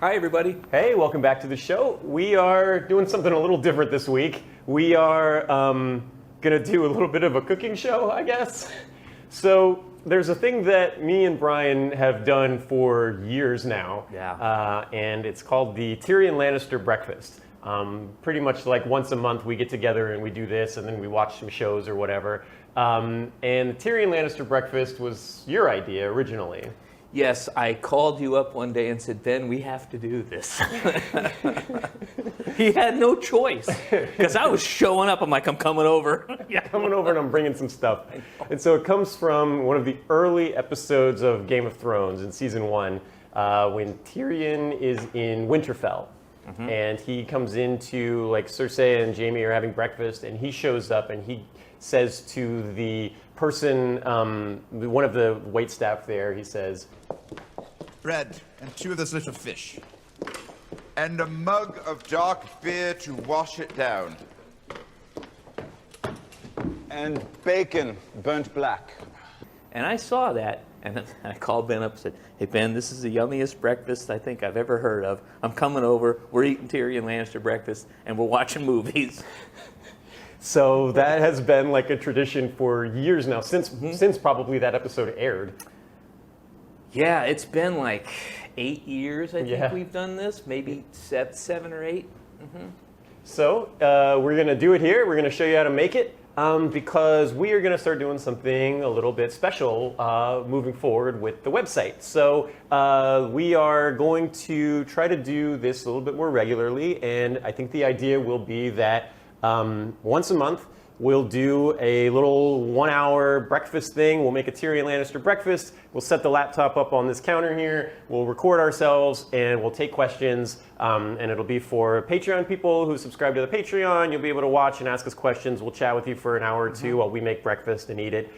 Hi, everybody. Hey, welcome back to the show. We are doing something a little different this week. We are going to do a little bit of a cooking show, I guess. So there's a thing that me and Brian have done for years now. Yeah. And it's called the Tyrion Lannister breakfast. Pretty much like once a month we get together and we do this and then we watch some shows or whatever. And the Tyrion Lannister breakfast was your idea originally. Yes, I called you up one day and said, Ben, we have to do this. He had no choice because I was showing up. I'm like, I'm coming over. Yeah, coming over and I'm bringing some stuff. And so it comes from one of the early episodes of Game of Thrones in season 1 when Tyrion is in Winterfell. Mm-hmm. And he comes into, like, Cersei and Jaime are having breakfast and he shows up and he says to the person, one of the waitstaff there, he says, bread and 2 of those little fish. And a mug of dark beer to wash it down. And bacon, burnt black. And I saw that, and I called Ben up and said, hey, Ben, this is the yummiest breakfast I think I've ever heard of. I'm coming over. We're eating Tyrion Lannister breakfast, and we're watching movies. So that has been like a tradition for years now, since probably that episode aired. Yeah, it's been like 8 years, I think Yeah. we've done this. Maybe 7 or 8. Mm-hmm. So we're going to do it here. We're going to show you how to make it because we are going to start doing something a little bit special moving forward with the website. So we are going to try to do this a little bit more regularly, and I think the idea will be that once a month, we'll do a little 1-hour breakfast thing. We'll make a Tyrion Lannister breakfast. We'll set the laptop up on this counter here. We'll record ourselves and we'll take questions. And it'll be for Patreon people who subscribe to the Patreon. You'll be able to watch and ask us questions. We'll chat with you for an hour or two while we make breakfast and eat it.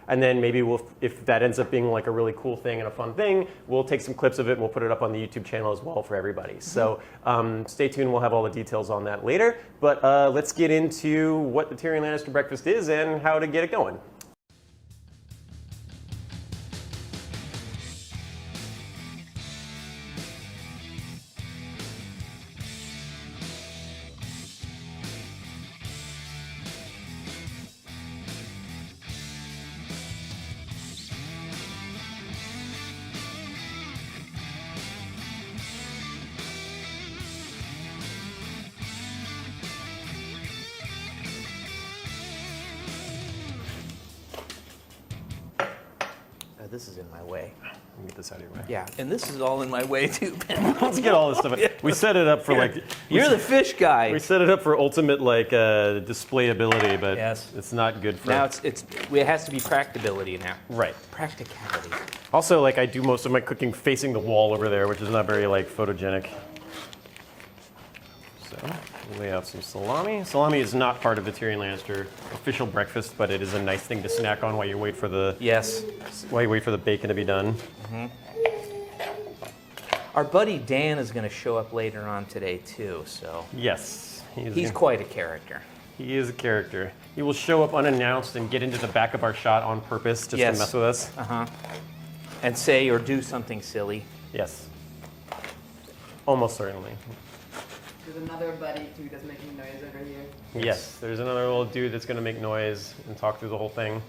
And then maybe if that ends up being like a really cool thing and a fun thing, we'll take some clips of it and we'll put it up on the YouTube channel as well for everybody. Mm-hmm. So stay tuned. We'll have all the details on that later. But let's get into what the Tyrion Lannister breakfast is and how to get it going. This is in my way. Let me get this out of your way. Yeah, and this is all in my way too, Ben. Let's get all this stuff. We set it up for You're the fish guy. We set it up for ultimate displayability, but yes. It's not good for. Now it has to be practicability now. Right. Practicality. Also, I do most of my cooking facing the wall over there, which is not very photogenic. So we'll lay out some salami. Salami is not part of the Tyrion Lannister official breakfast, but it is a nice thing to snack on while you wait for the bacon to be done. Mm-hmm. Our buddy Dan is going to show up later on today too. So yes, he's quite a character. He is a character. He will show up unannounced and get into the back of our shot on purpose just to mess with us. And say or do something silly. Yes. Almost certainly. There's another buddy too that's making noise over here. Yes, there's another little dude that's going to make noise and talk through the whole thing.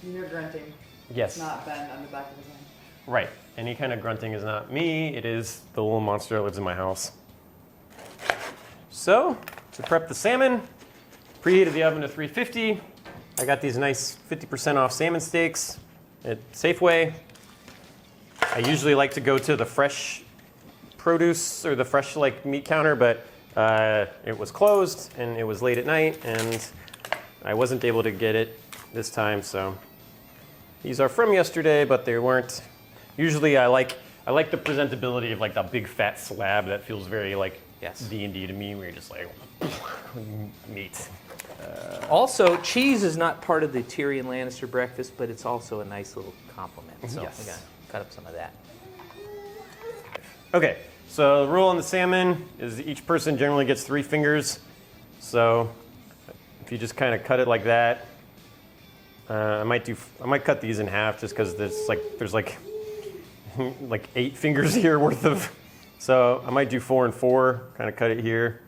You hear grunting. Yes. It's not Ben on the back of his hand. Right. Any kind of grunting is not me. It is the little monster that lives in my house. So, to prep the salmon, preheated the oven to 350. I got these nice 50% off salmon steaks at Safeway. I usually like to go to the fresh produce or the fresh meat counter, but it was closed and it was late at night and I wasn't able to get it this time, so these are from yesterday, but they weren't. Usually I like the presentability of the big fat slab that feels very D&D to me, where you're just meat. Also, cheese is not part of the Tyrion Lannister breakfast, but it's also a nice little compliment. So yes. I gotta cut up some of that. Okay, so the rule on the salmon is each person generally gets 3 fingers. So if you just kind of cut it like that, I might cut these in half just because there's like 8 fingers here worth of. So I might do 4 and 4, kind of cut it here.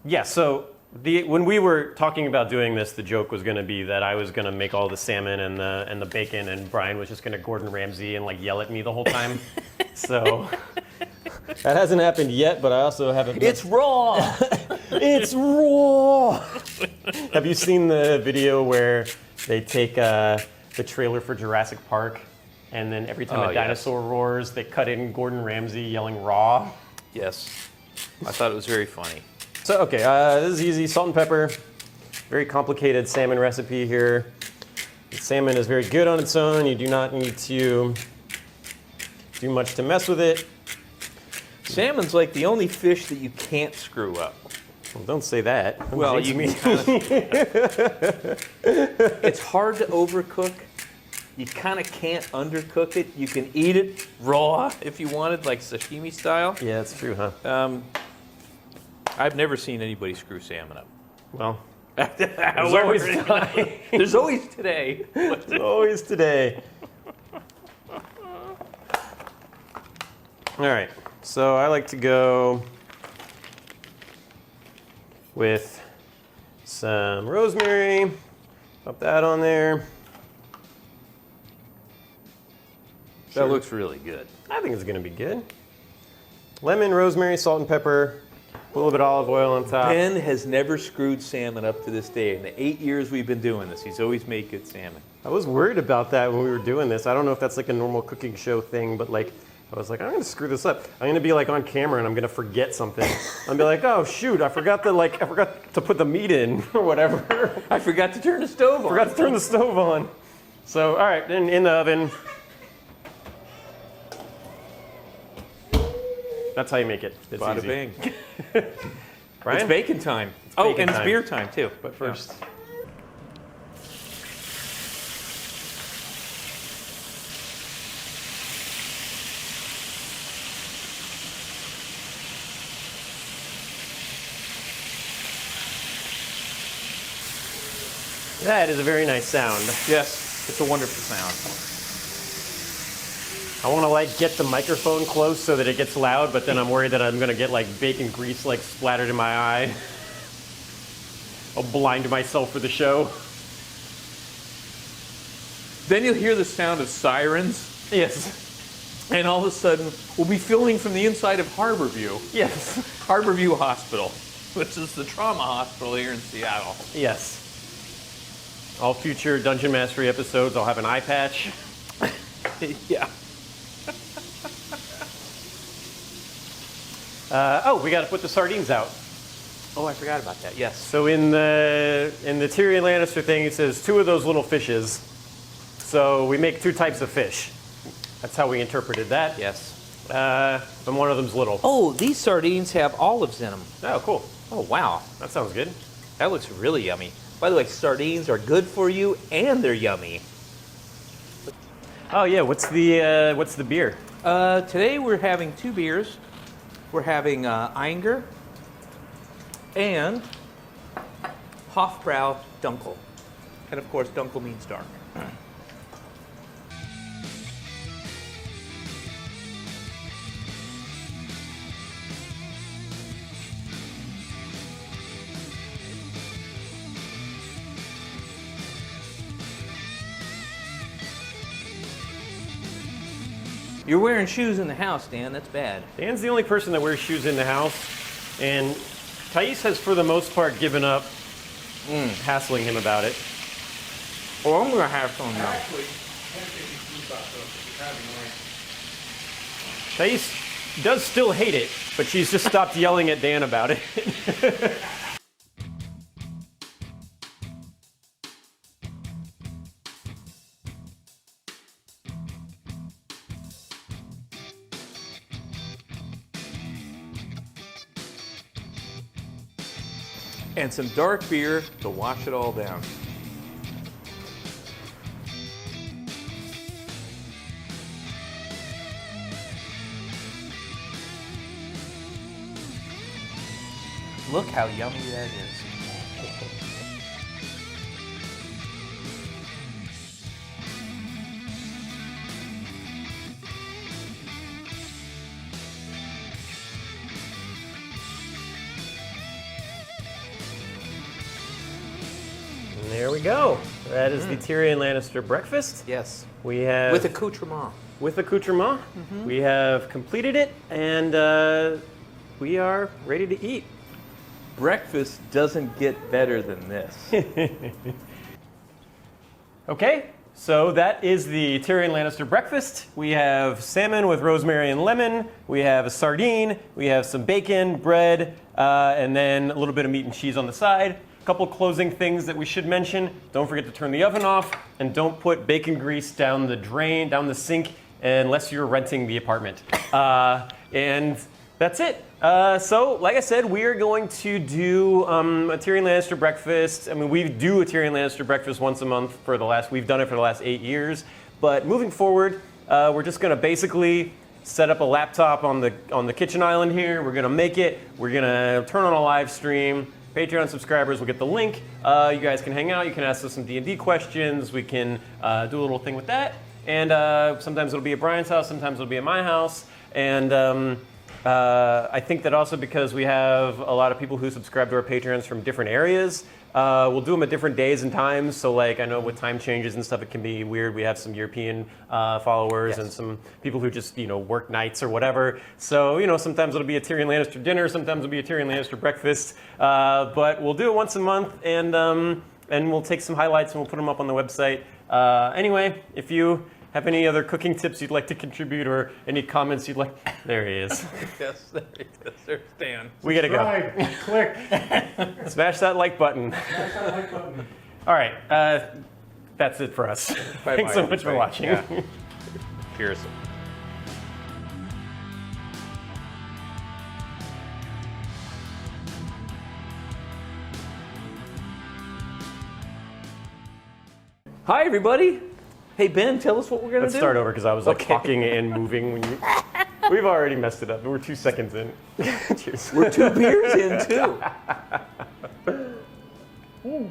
Yeah, so when we were talking about doing this, the joke was going to be that I was going to make all the salmon and the bacon, and Brian was just going to Gordon Ramsay and like yell at me the whole time. So that hasn't happened yet, but I also haven't. It's raw. It's raw. Have you seen the video where they take the trailer for Jurassic Park, and then every time a dinosaur roars, they cut in Gordon Ramsay yelling raw? Yes. I thought it was very funny. So, okay, this is easy. Salt and pepper. Very complicated salmon recipe here. The salmon is very good on its own. You do not need to do much to mess with it. Salmon's like the only fish that you can't screw up. Well, don't say that. Well, you mean it's hard to overcook. You kind of can't undercook it. You can eat it raw if you wanted, like sashimi style. Yeah, that's true, huh? I've never seen anybody screw salmon up. Well, There's always time. There's always today. always today. All right, so I like to go with some rosemary. Pop that on there. That looks really good. I think it's gonna be good. Lemon, rosemary, salt and pepper. Put a little bit of olive oil on top. Ben has never screwed salmon up to this day. In the 8 years we've been doing this, he's always made good salmon. I was worried about that when we were doing this. I don't know if that's like a normal cooking show thing, but like, I was like, I'm gonna screw this up. I'm gonna be like on camera and I'm gonna forget something. I'm gonna be like, oh shoot, I forgot to put the meat in or whatever. I forgot to turn the stove on. Forgot to turn the stove on. So, all right, then in the oven. That's how you make it. It's Bada easy. bing. Brian? It's bacon time. bacon and it's time. beer time too. But first. That is a very nice sound. Yes, it's a wonderful sound. I want to like get the microphone close so that it gets loud, but then I'm worried that I'm gonna get like bacon grease like splattered in my eye. I'll blind myself for the show. Then you'll hear the sound of sirens, Yes. and all of a sudden we'll be filming from the inside of Harborview, Yes. Harborview Hospital, which is the trauma hospital here in Seattle. Yes. All future Dungeon Mastery episodes, I'll have an eye patch. Yeah. Oh, we got to put the sardines out. Oh, I forgot about that. Yes. So in the Tyrion Lannister thing, it says 2 of those little fishes. So we make 2 types of fish. That's how we interpreted that. Yes. And one of them's little. Oh, these sardines have olives in them. Oh, cool. Oh, wow. That sounds good. That looks really yummy. By the way, sardines are good for you and they're yummy. Oh yeah, what's the beer? Today we're having 2 beers. We're having Einger and Hofbrau Dunkel. And of course, Dunkel means dark. You're wearing shoes in the house, Dan. That's bad. Dan's the only person that wears shoes in the house, and Thais has, for the most part, given up hassling him about it. Oh, I'm gonna have some now. Thais does still hate it, but she's just stopped yelling at Dan about it. And some dark beer to wash it all down. Look how yummy that is. There we go. That is the Tyrion Lannister breakfast. Yes. We have With accoutrement. with accoutrement. We have completed it, and we are ready to eat. Breakfast doesn't get better than this. Okay, so that is the Tyrion Lannister breakfast. We have salmon with rosemary and lemon. We have a sardine. We have some bacon, bread, and then a little bit of meat and cheese on the side. A couple closing things that we should mention. Don't forget to turn the oven off, and don't put bacon grease down the drain, down the sink, unless you're renting the apartment. And that's it. So, like I said, we are going to do a Tyrion Lannister breakfast. I mean, we do a Tyrion Lannister breakfast once a month we've done it for the last 8 years. But moving forward, we're just going to basically set up a laptop on the kitchen island here. We're going to make it. We're going to turn on a live stream. Patreon subscribers will get the link. You guys can hang out. You can ask us some D&D questions. We can do a little thing with that. And sometimes it'll be at Brian's house. Sometimes it'll be at my house. And I think that also because we have a lot of people who subscribe to our Patreons from different areas, we'll do them at different days and times. So like I know with time changes and stuff, it can be weird. We have some European followers and some people who just, work nights or whatever. So, sometimes it'll be a Tyrion Lannister dinner. Sometimes it'll be a Tyrion Lannister breakfast. But we'll do it once a month and we'll take some highlights and we'll put them up on the website. Anyway, if you have any other cooking tips you'd like to contribute or any comments you'd like? There he is. Yes, there it is. There's Dan. We gotta go. Click. Smash that like button. All right, that's it for us. Thanks so much for watching. Yeah. Cheers. Hi, everybody. Hey, Ben, tell us what we're going to do. Let's start over because I was talking and moving. We've already messed it up. We're 2 seconds in. Cheers. We're 2 beers in, too.